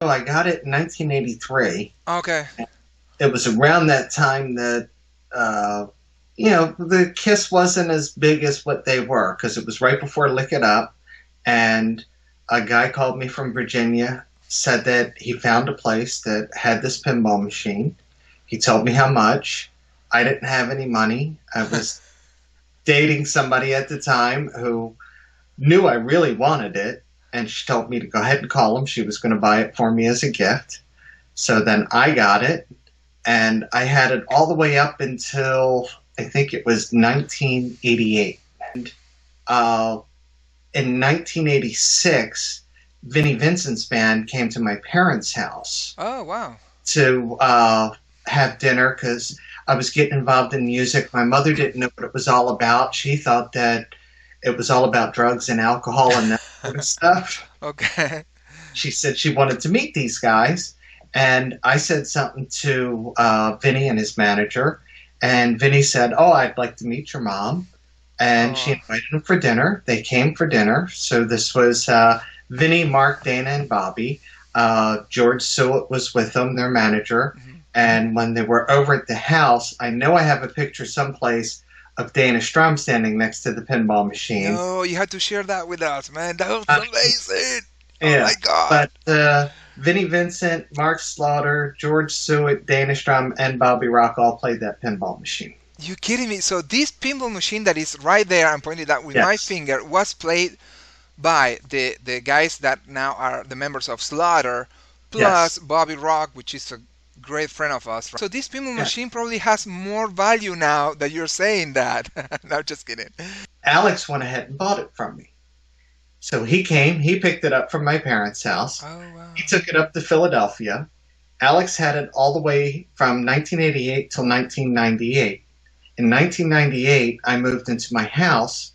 So I got it in 1983. Okay. It was around that time that, uh, the Kiss wasn't as big as what they were because it was right before Lick It Up. And a guy called me from Virginia, said that he found a place that had this pinball machine. He told me how much. I didn't have any money. I was dating somebody at the time who knew I really wanted it. And she told me to go ahead and call him. She was going to buy it for me as a gift. So then I got it, and I had it all the way up until I think it was 1988. And uh, in 1986, Vinnie Vincent's band came to my parents' house Oh, wow. to have dinner because I was getting involved in music. My mother didn't know what it was all about. She thought that it was all about drugs and alcohol and that sort of stuff. Okay. She said she wanted to meet these guys. And I said something to Vinny and his manager. And Vinny said, "Oh, I'd like to meet your mom." And she Oh. invited them for dinner. They came for dinner. So this was Vinny, Mark, Dana, and Bobby. George Sewitt was with them, their manager. Mhm. And when they were over at the house, I know I have a picture someplace of Dana Strum standing next to the pinball machine. No, you had to share that with us, man. That was Uh, amazing. Oh Yeah, my God. but Vinnie Vincent, Mark Slaughter, George Sewitt, Dana Strum, and Bobby Rock all played that pinball machine. You kidding me? So this pinball machine that is right there, I'm pointing that with my Yes, finger, was played by the guys that now are the members of Slaughter, plus yes, Bobby Rock, which is a great friend of us. So this pinball yeah. machine probably has more value now that you're saying that. No, just kidding. Alex went ahead and bought it from me. So he came, he picked it up from my parents' house. Oh wow. He took it up to Philadelphia. Alex had it all the way from 1988 till 1998. In 1998, I moved into my house.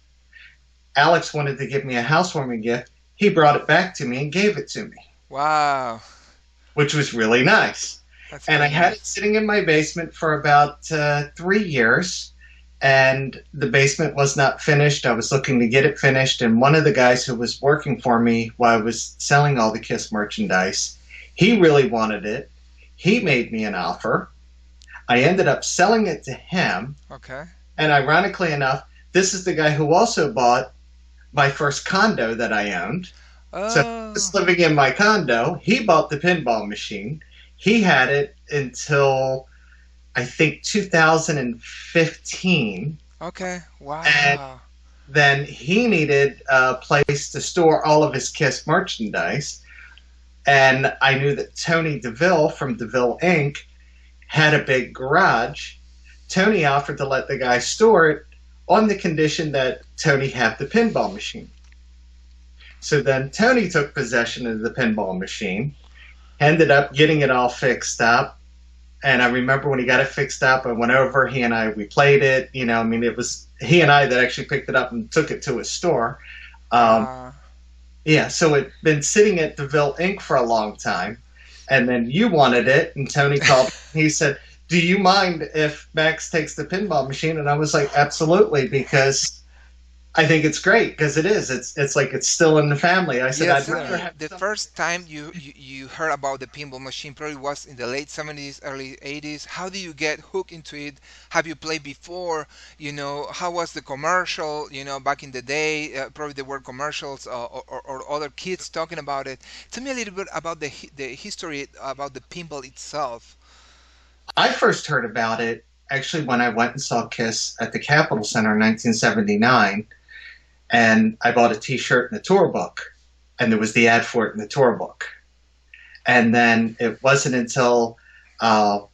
Alex wanted to give me a housewarming gift. He brought it back to me and gave it to me, Wow. which was really nice. That's And I very had it nice. sitting in my basement for about 3 years. And the basement was not finished. I was looking to get it finished. And one of the guys who was working for me while I was selling all the Kiss merchandise, he really wanted it. He made me an offer. I ended up selling it to him. Okay. And ironically enough, this is the guy who also bought my first condo that I owned. So I Oh. was living in my condo. He bought the pinball machine. He had it until I think 2015. Okay. And Wow. then he needed a place to store all of his Kiss merchandise. And I knew that Tony DeVille from DeVille Inc. had a big garage. Tony offered to let the guy store it on the condition that Tony have the pinball machine. So then Tony took possession of the pinball machine, ended up getting it all fixed up. And I remember when he got it fixed up, I went over, he and I, we played it. I mean, it was he and I that actually picked it up and took it to his store. Um, Wow. yeah, so it'd been sitting at DeVille Inc. for a long time. And then you wanted it, and Tony called. He said, "Do you mind if Max takes the pinball machine?" And I was like, "Absolutely," because I think it's great because it is. It's like it's still in the family. I said, Yes, "I'd rather have the something." first time you heard about the pinball machine probably was in the late 70s, early 80s. How do you get hooked into it? Have you played before? How was the commercial, back in the day? Probably there were commercials or other kids talking about it. Tell me a little bit about the history about the pinball itself. I first heard about it actually when I went and saw Kiss at the Capitol Center in 1979, and I bought a T-shirt and a tour book, and there was the ad for it in the tour book. And then it wasn't until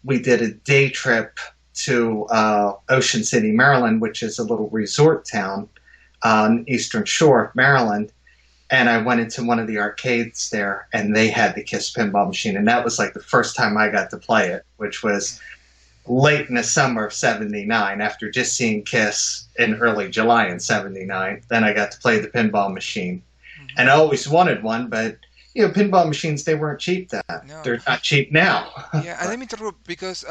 we did a day trip to Ocean City, Maryland, which is a little resort town on Eastern Shore of Maryland. And I went into one of the arcades there, and they had the Kiss pinball machine, and that was like the first time I got to play it, which was late in the summer of '79. After just seeing Kiss in early July in '79, then I got to play the pinball machine, Hmm. and I always wanted one, but pinball machines, they weren't cheap then. No. They're not cheap now. Yeah, and But let me interrupt because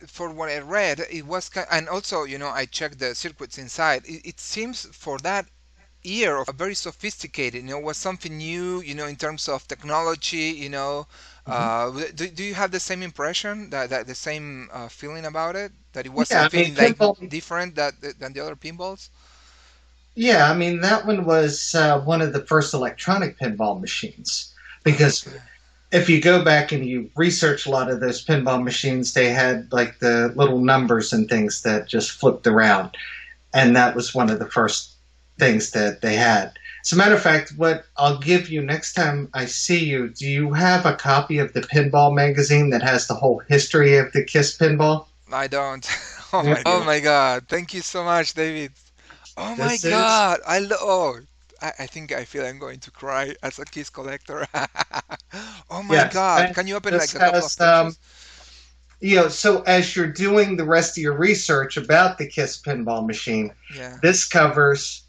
for what I read, it was and also I checked the circuits inside. It seems for that ear of very sophisticated. Was something new. In terms of technology. Mhm. Do you have the same impression that the same feeling about it? That it was Yeah, I mean, something like pinball. different than the other pinballs? Yeah, I mean that one was one of the first electronic pinball machines because Okay. if you go back and you research a lot of those pinball machines, they had like the little numbers and things that just flipped around, and that was one of the first things that they had. As a matter of fact, what I'll give you next time I see you, do you have a copy of the pinball magazine that has the whole history of the Kiss pinball? I don't. Yeah. Oh my God! Thank you so much, David. Oh my This is God! I think I feel I'm going to cry as a Kiss collector. Oh my yes, God! and Can you open like this a couple of has pages? so as you're doing the rest of your research about the Kiss pinball machine, Yeah. this covers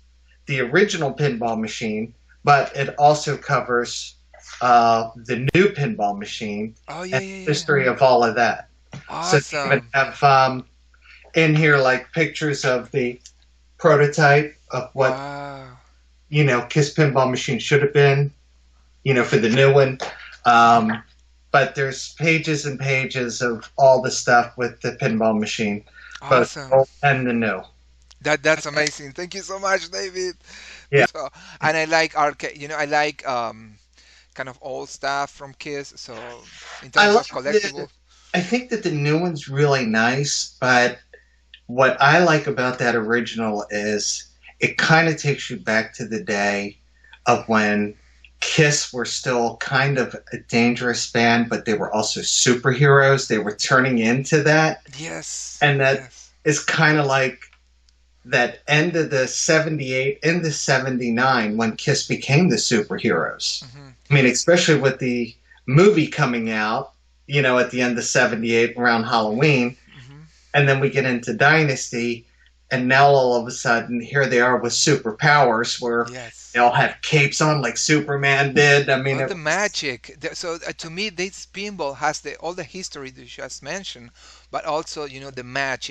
the original pinball machine, but it also covers the new pinball machine Oh yeah, and yeah, the yeah. history of all of that. So you even Awesome. have in here like pictures of the prototype of what Wow. Kiss pinball machine should have been, for the new one. Um, but there's pages and pages of all the stuff with the pinball machine, both Awesome. old and the new. That's amazing. Thank you so much, David. Yeah, So, and I like arcade. I like kind of old stuff from Kiss. So, in I terms like of the. collectibles, I think that the new one's really nice, but what I like about that original is it kind of takes you back to the day of when Kiss were still kind of a dangerous band, but they were also superheroes. They were turning into that. yes, And that yes. is kind of like that end of the 78 into 79 when Kiss became the superheroes. Hmm. I mean, especially with the movie coming out, at the end of 78 around Halloween. Hmm. And then we get into Dynasty, and now all of a sudden, here they are with superpowers where they Yes. all have capes on like Superman did. I mean, Well, it the was, magic. So to me, this pinball has all the history that you just mentioned, but also the magic.